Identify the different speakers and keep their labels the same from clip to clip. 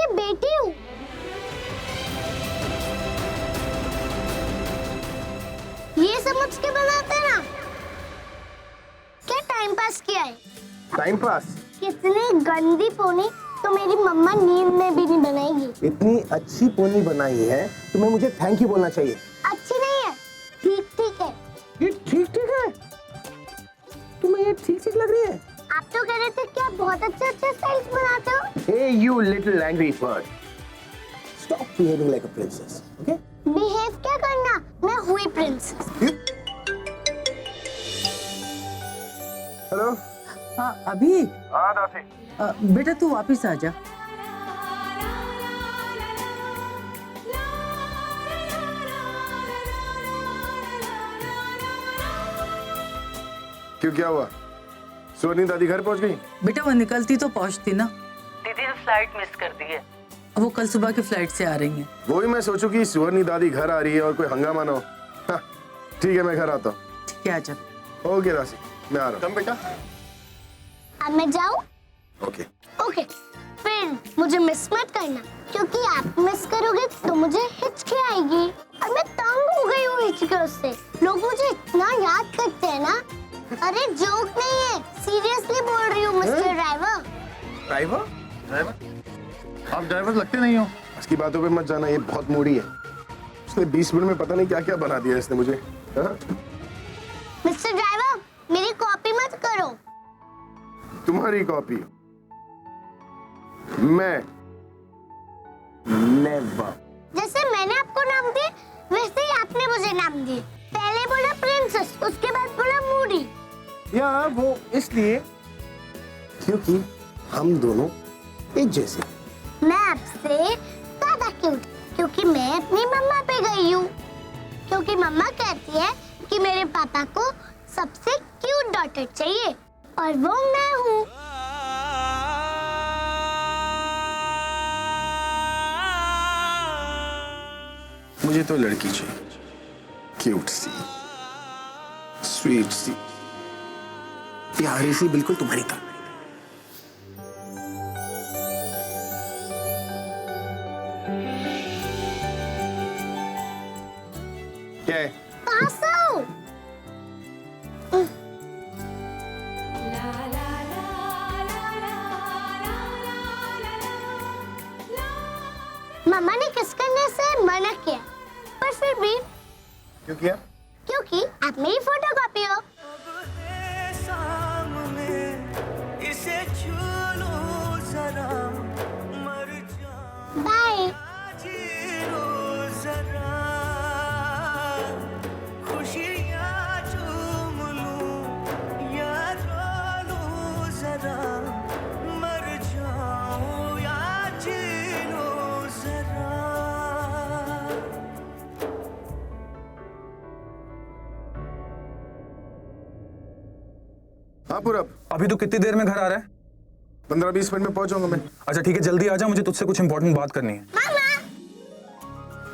Speaker 1: तुम्हारी बेटी हूँ। ये समझ के बनाते ना। क्या टाइम पास किया है?
Speaker 2: Time pass?
Speaker 1: कितनी गंदी पोनी तो मेरी मम्मा नींद में भी नहीं बनाएगी।
Speaker 2: इतनी अच्छी पोनी बनाई है तुम्हें मुझे थैंक यू बोलना चाहिए।
Speaker 1: अच्छी नहीं है, ठीक ठीक है।
Speaker 2: ये ठीक ठीक है? तुम्हें ये ठीक ठीक लग रही है?
Speaker 1: आप तो कह रहे थे कि आप बहुत अच्छे अच्छे स्टाइल्स बनाते हो।
Speaker 2: Hey you little angry bird. Stop behaving like a princess, okay?
Speaker 1: Behave क्या करना? मैं हुई प्रिंसेस।
Speaker 2: हेलो?
Speaker 3: हाँ अभी?
Speaker 2: हाँ दादी।
Speaker 3: बेटा तू वापस आ जा।
Speaker 2: क्यों क्या हुआ? सोनी दादी घर पहुंच गई?
Speaker 3: बेटा वो निकलती तो पहुंचती ना। दीदी ने फ्लाइट मिस कर दी है। वो कल सुबह की फ्लाइट से आ रही हैं।
Speaker 2: वो ही मैं सोचूं कि सुवर्णी दादी घर आ रही है और कोई हंगामा ना हो। हाँ, ठीक है मैं घर आता हूँ।
Speaker 3: ठीक है आ जा।
Speaker 2: ओके दासी, मैं आ रहा हूँ। कम बेटा।
Speaker 1: अब मैं जाऊँ?
Speaker 2: ओके।
Speaker 1: ओके, फिर मुझे मिस मत करना, क्योंकि आप मिस करोगे तो मुझे हिचकी आएगी और मैं तंग हो गई हूँ हिचकियों से। लोग मुझे इतना याद करते हैं ना। अरे जोक नहीं है, सीरियसली बोल रही हूँ मिस्टर ड्राइवर।
Speaker 2: ड्राइवर? ड्राइवर? आप ड्राइवर लगते नहीं हो। इसकी बातों पे मत जाना, ये बहुत मूडी है। उसने 20 मिनट में पता नहीं क्या क्या बना दिया इसने मुझे। हाँ?
Speaker 1: मिस्टर ड्राइवर, मेरी कॉपी मत करो।
Speaker 2: तुम्हारी कॉपी? मैं नेवर।
Speaker 1: जैसे मैंने आपको नाम दिए वैसे ही आपने मुझे नाम दिए। पहले बोला प्रिंसेस, उसके बाद बोला मूडी।
Speaker 2: या वो इसलिए क्योंकि हम दोनों एक जैसे।
Speaker 1: मैं आपसे ज्यादा क्यूट, क्योंकि मैं अपनी मम्मा पे गई हूँ। क्योंकि मम्मा कहती है कि मेरे पापा को सबसे क्यूट डॉटर चाहिए और वो मैं हूँ।
Speaker 2: मुझे तो लड़की चाहिए, क्यूट सी, स्वीट सी, प्यारी सी, बिल्कुल तुम्हारी तरह। क्या है?
Speaker 1: कहाँ से हो? मम्मा ने किस करने से मना किया, पर फिर भी।
Speaker 2: क्यों किया?
Speaker 1: क्योंकि आप मेरी फोटोकॉपी हो। बाय।
Speaker 2: हाँ पूरब,
Speaker 4: अभी तो कितनी देर में घर आ रहा है?
Speaker 2: 15-20 मिनट में पहुंचूंगा मैं।
Speaker 4: अच्छा ठीक है, जल्दी आ जा, मुझे तुझसे कुछ इंपॉर्टेंट बात करनी है।
Speaker 1: मामा,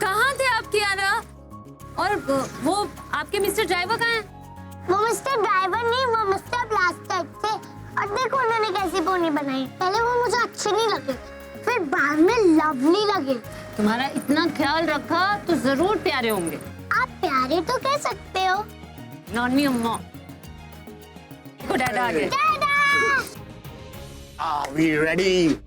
Speaker 5: कहाँ थे आप कियारा? और वो आपके मिस्टर ड्राइवर कहाँ हैं?
Speaker 1: वो मिस्टर ड्राइवर नहीं, वो मिस्टर ब्लास्टर थे। और देखो उन्होंने कैसी पोनी बनाई। पहले वो मुझे अच्छे नहीं लगे, फिर बाद में लवली लगे।
Speaker 5: तुम्हारा इतना ख्याल रखा तो जरूर प्यारे होंगे।
Speaker 1: आप प्यारे तो कह सकते हो।
Speaker 5: नॉनी अम्मा को डैडा आ गए।
Speaker 1: डैडा!
Speaker 2: Are we ready?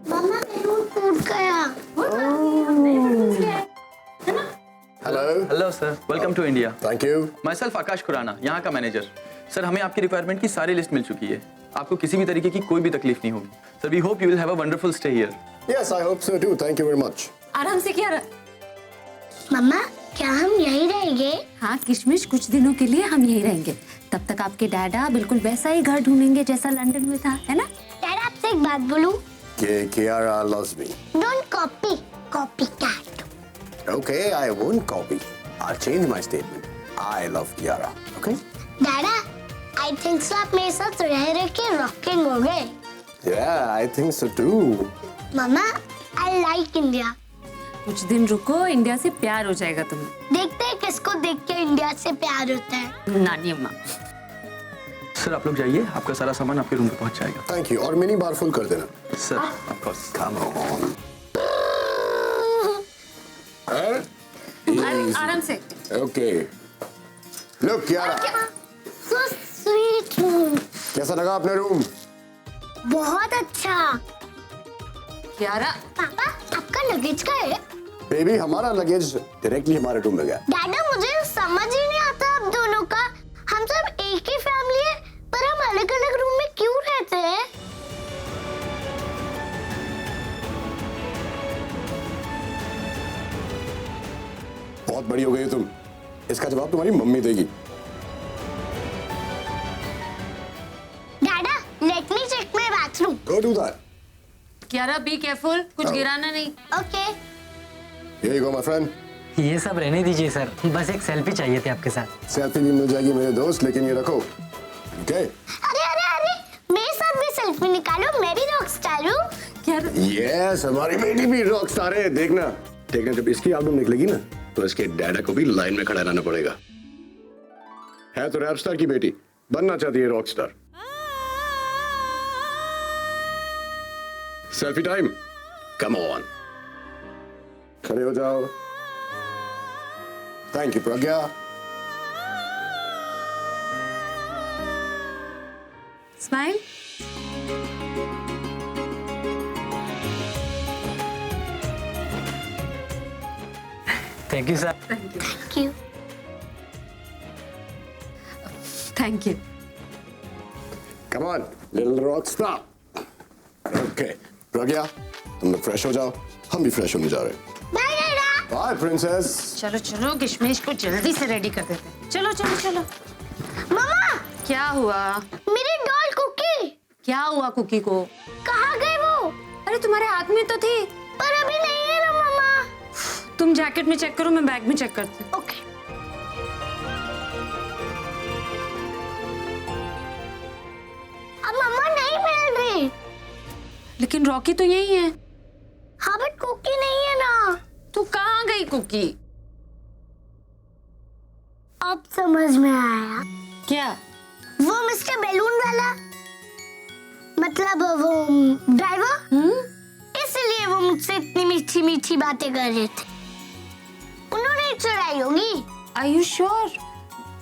Speaker 1: मम्मा बैलून टूट गया।
Speaker 2: Hello.
Speaker 6: Hello sir, welcome to India.
Speaker 2: Thank you.
Speaker 6: Myself Akash Khurana, यहाँ का मैनेजर। सर हमें आपकी रिक्वायरमेंट की सारी लिस्ट मिल चुकी है। आपको किसी भी तरीके की कोई भी तकलीफ नहीं होगी। Sir we hope you will have a wonderful stay here.
Speaker 2: Yes, I hope so too. Thank you very much.
Speaker 5: आराम से कियारा।
Speaker 1: मम्मा, क्या हम यहीं रहेंगे?
Speaker 5: हाँ किशमिश, कुछ दिनों के लिए हम यहीं रहेंगे। तब तक आपके डैडा बिल्कुल वैसा ही घर ढूंढेंगे जैसा लंदन में था, है ना?
Speaker 1: डैड आपसे एक बात बोलूं?
Speaker 2: Kiara loves me.
Speaker 1: Don't copy, copycat.
Speaker 2: Okay, I won't copy. I'll change my statement. I love Kiara. Okay?
Speaker 1: डैडा, I think so आप मेरे साथ रह के रॉकिंग हो गए।
Speaker 2: Yeah, I think so too.
Speaker 1: Mama, I like India.
Speaker 5: कुछ दिन रुको, इंडिया से प्यार हो जाएगा तुम्हें।
Speaker 1: देखते हैं किसको देख के इंडिया से प्यार होता है।
Speaker 5: नानी अम्मा।
Speaker 6: सर आप लोग जाइए, आपका सारा सामान आपके रूम पे पहुंच जाएगा।
Speaker 2: Thank you. और मिनी बार फुल कर देना।
Speaker 6: Sir of course.
Speaker 2: Come on.
Speaker 5: आराम से।
Speaker 2: Okay. Look, Kiara.
Speaker 1: So sweet.
Speaker 2: कैसा लगा अपने रूम?
Speaker 1: बहुत अच्छा।
Speaker 5: यारा,
Speaker 1: पापा, आपका लगेज का है?
Speaker 2: बेबी, हमारा लगेज डायरेक्टली हमारे रूम में गया।
Speaker 1: डैडा, मुझे समझ ही नहीं आता आप दोनों का। हम सब एक ही फैमिली है, पर हम अलग अलग रूम में क्यों रहते हैं?
Speaker 2: बहुत बड़ी हो गई हो तुम। इसका जवाब तुम्हारी मम्मी देगी।
Speaker 1: डैडा, let me check my bathroom.
Speaker 2: Go do that.
Speaker 5: यारा बी केयरफुल, कुछ गिराना नहीं।
Speaker 1: Okay.
Speaker 2: Here you go, my friend.
Speaker 7: ये सब रहने दीजिए सर, बस एक सेल्फी चाहिए थी आपके साथ।
Speaker 2: सेल्फी भी मिल जाएगी मेरे दोस्त, लेकिन ये रखो। Okay?
Speaker 1: अरे अरे अरे, मेरे साथ भी सेल्फी निकालो, मैं भी रॉक स्टार हूँ।
Speaker 2: Yes, हमारी बेटी भी रॉक स्टार है। देखना जब इसकी एल्बम निकलेगी ना, तो इसके डैडा को भी लाइन में खड़ा रहना पड़ेगा। है तो रैप स्टार की बेटी, बनना चाहती है rock star. Selfie time, come on. खड़े हो जाओ। Thank you Pragya.
Speaker 5: Smile.
Speaker 7: Thank you sir.
Speaker 1: Thank you.
Speaker 5: Thank you.
Speaker 2: Come on little rock star. Okay Pragya, तुम लोग फ्रेश हो जाओ, हम भी फ्रेश होने जा रहे हैं।
Speaker 1: बाय डैडा।
Speaker 2: Bye princess.
Speaker 5: चलो चलो, किशमिश को जल्दी से रेडी कर देते हैं। चलो चलो चलो।
Speaker 1: मम्मा,
Speaker 5: क्या हुआ?
Speaker 1: मेरी डॉल कुकी
Speaker 5: क्या हुआ कुकी को?
Speaker 1: कहाँ गई वो?
Speaker 5: अरे तुम्हारे हाथ में तो थी।
Speaker 1: पर अभी नहीं है ना मम्मा।
Speaker 5: तुम जैकेट में चेक करो, मैं बैग में चेक करती हूँ।
Speaker 1: ओके। अब मम्मा नहीं मिल रही।
Speaker 5: लेकिन रॉकी तो यही है।
Speaker 1: हाँ, बट कुकी नहीं है ना।
Speaker 5: तू कहाँ गई कुकी?
Speaker 1: अब समझ में आया।
Speaker 5: क्या?
Speaker 1: वो मिस्टर बैलून वाला, मतलब वो ड्राइवर, इसलिए वो मुझसे इतनी मीठी मीठी बातें कर रहे थे। उन्होंने चुराई होगी।
Speaker 5: Are you sure?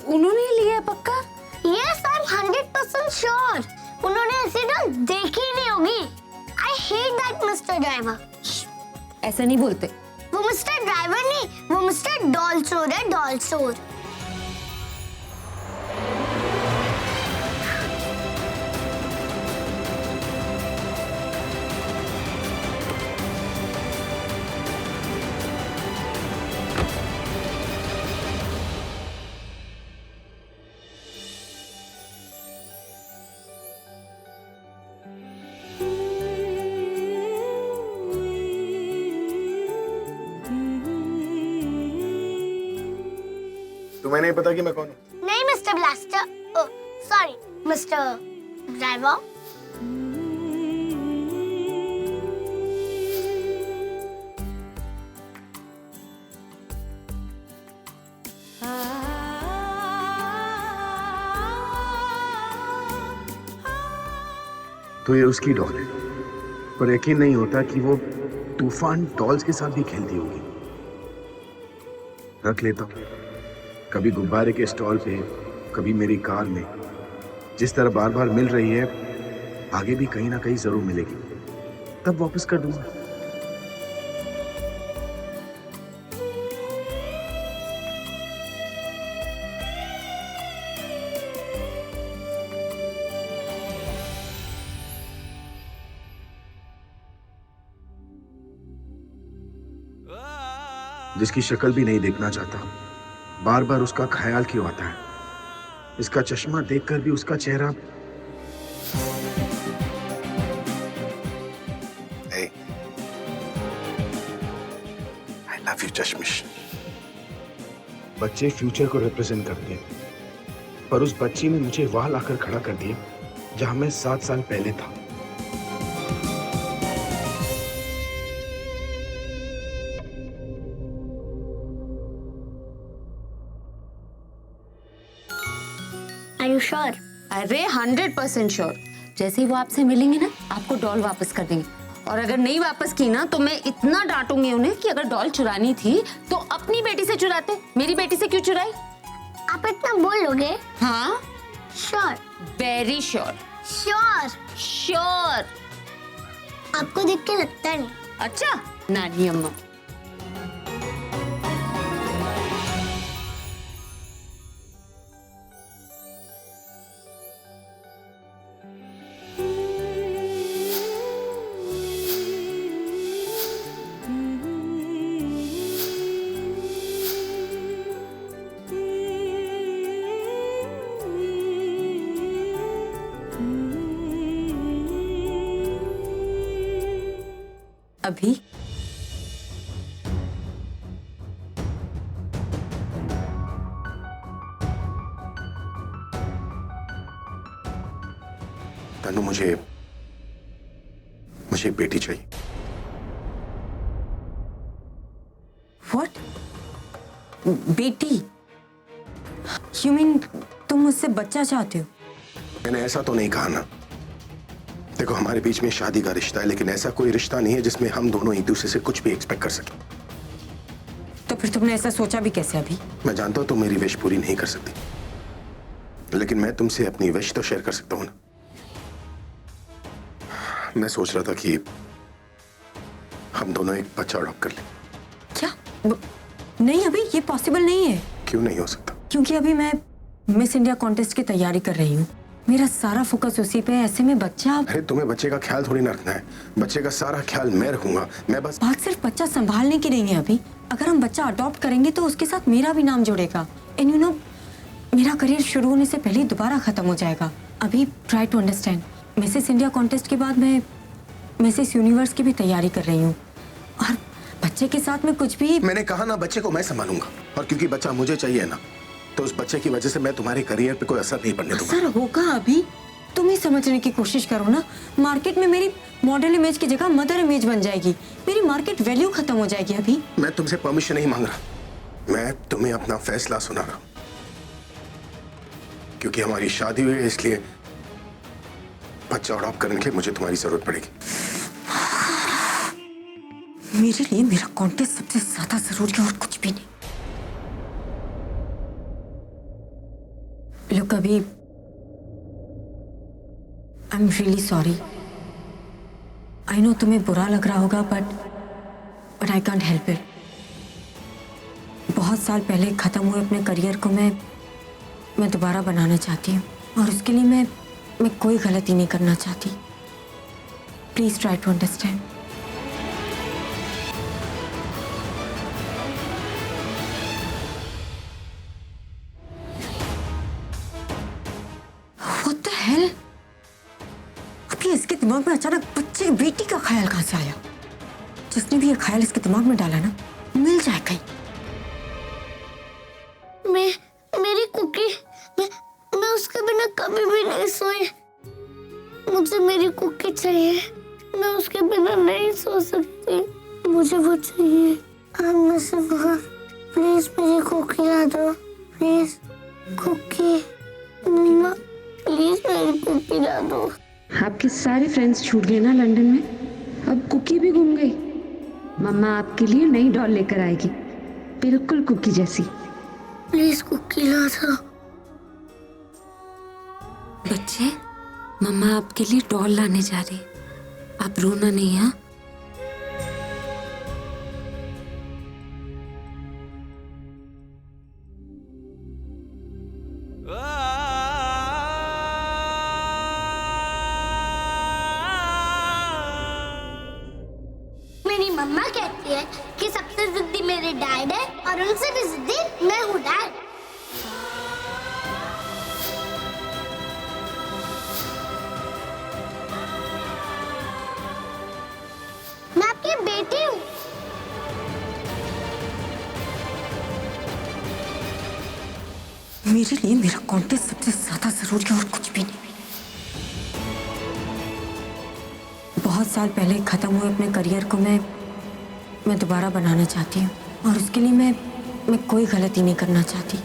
Speaker 5: उन्होंने लिया पक्का?
Speaker 1: Yes, I'm 100% sure. उन्होंने ऐसी डॉल देखी ही नहीं होगी। I hate that Mr. Driver.
Speaker 5: ऐसा नहीं बोलते।
Speaker 1: वो मिस्टर ड्राइवर नहीं, वो मिस्टर डॉल चोर है, डॉल चोर।
Speaker 2: तुम्हें नहीं पता कि मैं कौन हूँ?
Speaker 1: नहीं mister blaster, sorry mister driver.
Speaker 2: तो ये उसकी डॉल है, पर यकीन नहीं होता कि वो तूफान डॉल्स के साथ भी खेलती होगी। रख लेता हूँ, कभी गुब्बारे के स्टॉल पे, कभी मेरी कार में। जिस तरह बार बार मिल रही है, आगे भी कहीं ना कहीं जरूर मिलेगी, तब वापस कर दूंगा। जिसकी शक्ल भी नहीं देखना चाहता, बार बार उसका ख्याल क्यों आता है?
Speaker 8: इसका चश्मा देखकर भी उसका चेहरा। Hey, I love you, चश्मिश। बच्चे फ्यूचर को रिप्रेजेंट करते हैं, पर उस बच्ची ने मुझे वहां लाकर खड़ा कर दिया जहां मैं 7 साल पहले था।
Speaker 1: Are you sure?
Speaker 5: अरे 100% श्योर। जैसे ही वो आपसे मिलेंगे ना, आपको डॉल वापस कर देंगे। और अगर नहीं वापस की ना, तो मैं इतना डांटूंगी उन्हें कि अगर डॉल चुरानी थी तो अपनी बेटी से चुराते, मेरी बेटी से क्यों चुराई?
Speaker 1: आप इतना बोलोगे?
Speaker 5: हाँ,
Speaker 1: sure.
Speaker 5: Very sure.
Speaker 1: Sure.
Speaker 5: Sure.
Speaker 1: आपको देख के लगता नहीं।
Speaker 5: अच्छा, नानी अम्मा। अभी
Speaker 8: तनु, मुझे एक बेटी चाहिए।
Speaker 5: व्हाट? बेटी? यू मीन तुम मुझसे बच्चा चाहते हो?
Speaker 8: मैंने ऐसा तो नहीं कहा ना। देखो, हमारे बीच में शादी का रिश्ता है, लेकिन ऐसा कोई रिश्ता नहीं है जिसमें हम दोनों एक दूसरे से कुछ भी एक्सपेक्ट कर सकें।
Speaker 5: तो फिर तुमने ऐसा सोचा भी कैसे अभी?
Speaker 8: मैं जानता हूं तुम मेरी विश पूरी नहीं कर सकती, लेकिन मैं तुमसे अपनी विश तो शेयर कर सकता हूं ना। मैं सोच रहा था कि हम दोनों एक बच्चा अडॉप्ट कर लें।
Speaker 5: क्या? नहीं, अभी ये पॉसिबल नहीं है।
Speaker 8: क्यों नहीं हो सकता?
Speaker 5: क्योंकि अभी मैं मिस इंडिया कॉन्टेस्ट की तैयारी कर रही हूँ। मेरा सारा फोकस उसी पे है। ऐसे में बच्चा।
Speaker 8: अरे तुम्हें बच्चे का ख्याल थोड़ी ना रखना है, बच्चे का सारा ख्याल मैं रखूंगा। मैं बस
Speaker 5: बात सिर्फ बच्चा संभालने की नहीं है अभी। अगर हम बच्चा अडॉप्ट करेंगे तो उसके साथ मेरा भी नाम जुड़ेगा। एंड यू नो, मेरा करियर शुरू होने से पहले दोबारा खत्म हो जाएगा। अभी try to understand. Mrs India contest के बाद मैं मिसेस यूनिवर्स की भी तैयारी कर रही हूँ, और बच्चे के साथ में कुछ भी।
Speaker 8: मैंने कहा ना, बच्चे को मैं संभालूंगा, और क्योंकि बच्चा मुझे चाहिए ना, तो उस बच्चे की वजह से मैं तुम्हारे करियर पे कोई असर नहीं पड़ने दूंगा।
Speaker 5: असर होगा अभी। तुम ही समझने की कोशिश करो ना। मार्केट में मेरी मॉडल इमेज की जगह मदर इमेज बन जाएगी। मेरी मार्केट वैल्यू खत्म हो जाएगी अभी।
Speaker 8: मैं तुमसे परमिशन नहीं मांग रहा, मैं तुम्हें अपना फैसला सुना रहा हूं। क्योंकि हमारी शादी हुई है, इसलिए बच्चा अडॉप्ट करने के लिए मुझे तुम्हारी जरूरत पड़ेगी।
Speaker 5: मेरे लिए मेरा कॉन्टेस्ट सबसे ज्यादा जरूरी है, और कुछ भी नहीं। Look, अभी I'm really sorry. I know तुम्हें बुरा लग रहा होगा, but I can't help it. बहुत साल पहले खत्म हुए अपने करियर को मैं दोबारा बनाना चाहती हूँ, और उसके लिए मैं कोई गलती नहीं करना चाहती। Please try to understand. What the hell? अभी इसके दिमाग में अचानक बच्चे बेटी का ख्याल कहां से आया? जिसने भी ये ख्याल इसके दिमाग में डाला ना, मिल जाए कहीं।
Speaker 1: मेरी कुकी, मैं उसके बिना कभी भी नहीं सोई। मुझे मेरी कुकी चाहिए। मैं उसके बिना नहीं सो सकती। मुझे वो चाहिए। आप मुझसे प्लीज मेरी कुकी ला दो। प्लीज कुकी, मम्मा प्लीज मेरी कुकी ला दो।
Speaker 9: आपके सारे फ्रेंड्स छूट गए ना लंदन में, अब कुकी भी गुम गई। मम्मा आपके लिए नई डॉल लेकर आएगी, बिल्कुल कुकी जैसी।
Speaker 1: प्लीज कुकी ला दो।
Speaker 9: बच्चे, मम्मा आपके लिए डॉल लाने जा रही, आप रोना नहीं। हाँ,
Speaker 1: मेरी मम्मा कहती है कि सबसे जिद्दी मेरे डैड है, और उनसे भी जिद्दी मैं हूँ डैड। आपकी बेटी हूँ।
Speaker 5: मेरे लिए मेरा कॉन्टेस्ट सबसे ज्यादा जरूरी है और कुछ भी नहीं। बहुत साल पहले खत्म हुए अपने करियर को मैं दोबारा बनाना चाहती हूँ और उसके लिए मैं कोई गलती नहीं करना चाहती।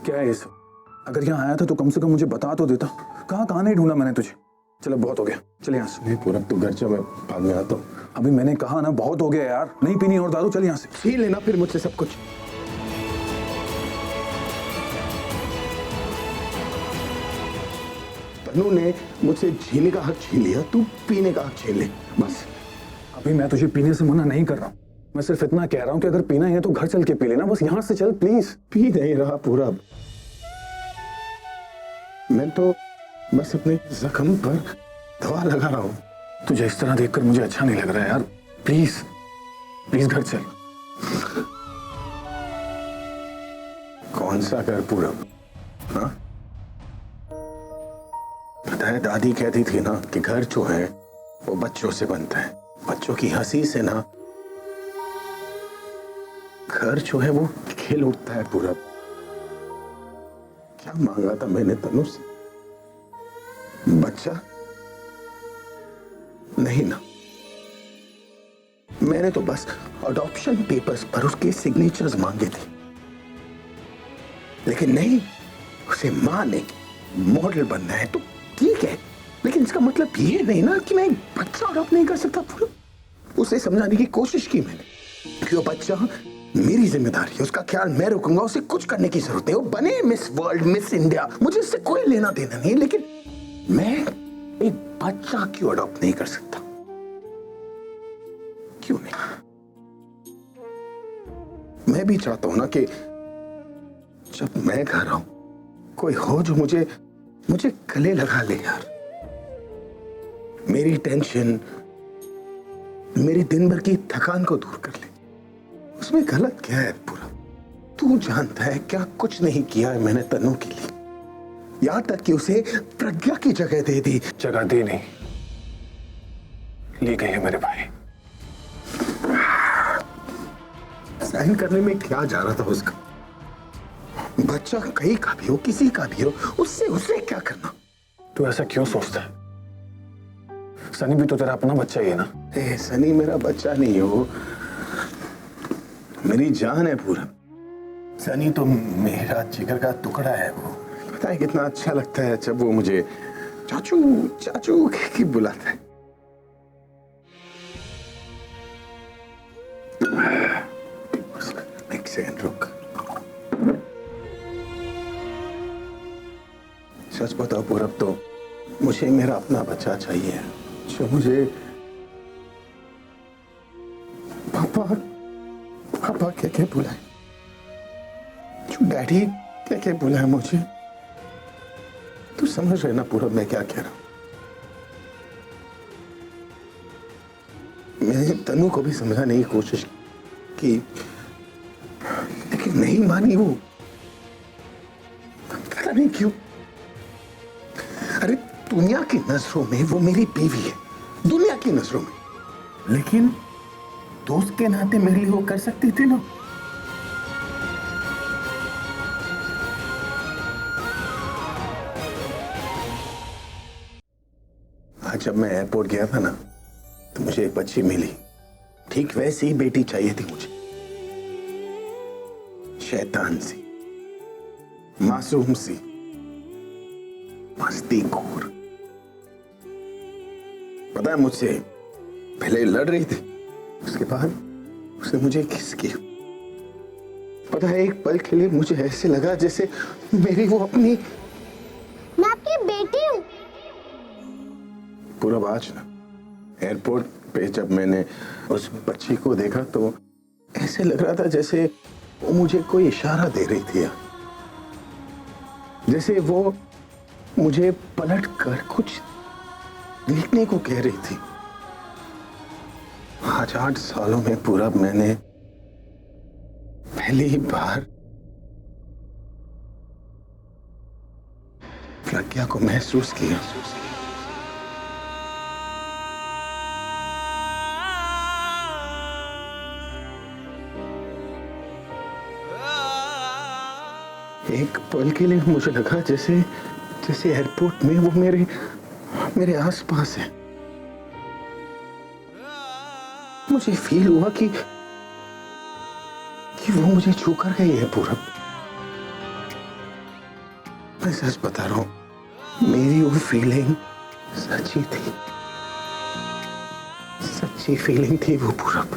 Speaker 4: क्या है ये सब? अगर यहाँ आया था तो कम से कम मुझे बता तो देता। कहाँ नहीं ढूंढा मैंने तुझे। चलो बहुत हो गया, चल यहाँ से।
Speaker 8: नहीं पूरब, तू घर जा, मैं बाद में आता हूँ।
Speaker 4: अभी मैंने कहा ना बहुत हो गया यार, नहीं पीनी और दारू, चल यहाँ से।
Speaker 8: छीन लेना फिर मुझसे सब कुछ। तनु ने मुझसे जीने का हक छीन लिया, तू पीने का हक छीन ले बस।
Speaker 4: अभी मैं तुझे पीने से मना नहीं कर रहा हूँ, मैं सिर्फ इतना कह रहा हूँ कि अगर पीना है तो घर चल के पी लेना, बस यहाँ से चल प्लीज।
Speaker 8: पी नहीं रहा पूरब, मैं तो बस अपने जख्म पर दवा लगा रहा हूँ।
Speaker 4: तुझे इस तरह देखकर मुझे अच्छा नहीं लग रहा है यार, प्लीज प्लीज घर चल।
Speaker 8: कौन सा घर पूरब? हाँ, पता है दादी कहती थी ना कि घर जो है वो बच्चों से बनता है, बच्चों की हंसी से ना घर जो है वो खिल उठता है पूरब। क्या मांगा था मैंने तनु से? बच्चा नहीं ना, मैंने तो बस अडॉप्शन पेपर्स पर उसके सिग्नेचर्स मांगे थे। लेकिन नहीं, उसे मां ने मॉडल बनना है तो ठीक है, लेकिन इसका मतलब ये नहीं ना कि मैं एक बच्चा अडॉप्ट नहीं कर सकता। पूरा उसे समझाने की कोशिश की मैंने कि वो बच्चा मेरी जिम्मेदारी है, उसका ख्याल मैं रखूंगा, उसे कुछ करने की जरूरत नहीं। वो बने मिस वर्ल्ड, मिस इंडिया, मुझे इससे कोई लेना देना नहीं, लेकिन मैं एक बच्चा क्यों अडॉप्ट नहीं कर सकता? क्यों नहीं? मैं भी चाहता हूं ना कि जब मैं घर आऊं कोई हो जो मुझे गले लगा ले यार। मेरी टेंशन, मेरी दिन भर की थकान को दूर कर ले। उसमें गलत क्या है पूरा? तू जानता है क्या कुछ नहीं किया है मैंने तनु के लिए, यहां तक कि उसे प्रज्ञा की जगह दे दी।
Speaker 4: जगह दी नहीं, ली गई है मेरे भाई।
Speaker 8: साइन करने में क्या जा रहा था उसका? बच्चा कहीं का भी हो, किसी का भी हो, उससे क्या करना?
Speaker 4: तू ऐसा क्यों सोचता है? सनी भी तो तेरा अपना बच्चा ही है ना।
Speaker 8: सनी मेरा बच्चा नहीं हो, मेरी जान है पूरा। सनी तो मेरा जिगर का टुकड़ा है। वो पता है कितना अच्छा लगता है जब वो मुझे चाचू चाचू के बुलाता है। एक सेकंड रुक। सच बताओ पूरब, तो मुझे मेरा अपना बच्चा चाहिए जो मुझे पापा पापा कह बुलाए, जो डैडी कह बुलाए मुझे। तू समझ रहे ना पूरब मैं क्या कह रहा हूं? मैंने तनु को भी समझाने की कोशिश की, लेकिन नहीं मानी वो। पता नहीं क्यों। अरे दुनिया की नजरों में वो मेरी बीवी है, दुनिया की नजरों में, लेकिन दोस्त के नाते मेरे लिए वो कर सकती थी ना। आज जब मैं एयरपोर्ट गया था ना तो मुझे एक बच्ची मिली, ठीक वैसी ही बेटी चाहिए थी मुझे, शैतान सी, मासूम सी, मस्तीखोर। पता है मुझसे पहले लड़ रही थी, उसके बाद उसने मुझे किस किया। पता है एक पल के लिए मुझे ऐसे लगा जैसे मेरी वो अपनी।
Speaker 1: मैं आपकी बेटी हूँ।
Speaker 8: पूरा आज ना एयरपोर्ट पे जब मैंने उस बच्ची को देखा तो ऐसे लग रहा था जैसे वो मुझे कोई इशारा दे रही थी, जैसे वो मुझे पलट कर कुछ लिखने को कह रही थी। आज 8 सालों में पूरा मैंने पहली बार प्रज्ञा को महसूस किया। एक पल के लिए मुझे लगा जैसे एयरपोर्ट में वो मेरे आसपास है। मुझे फील हुआ कि वो मुझे छू कर गई है पूरब। मैं सच बता रहा हूं, मेरी वो फीलिंग सच्ची थी, सच्ची फीलिंग थी वो पूरब।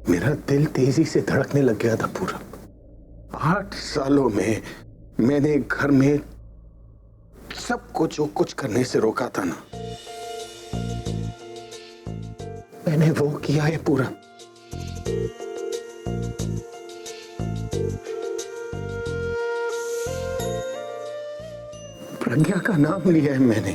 Speaker 8: मेरा दिल तेजी से धड़कने लग गया था पूरब। 8 सालों में मैंने घर में सबको जो कुछ करने से रोका था ना, मैंने वो किया है पूरा। प्रज्ञा का नाम लिया है मैंने।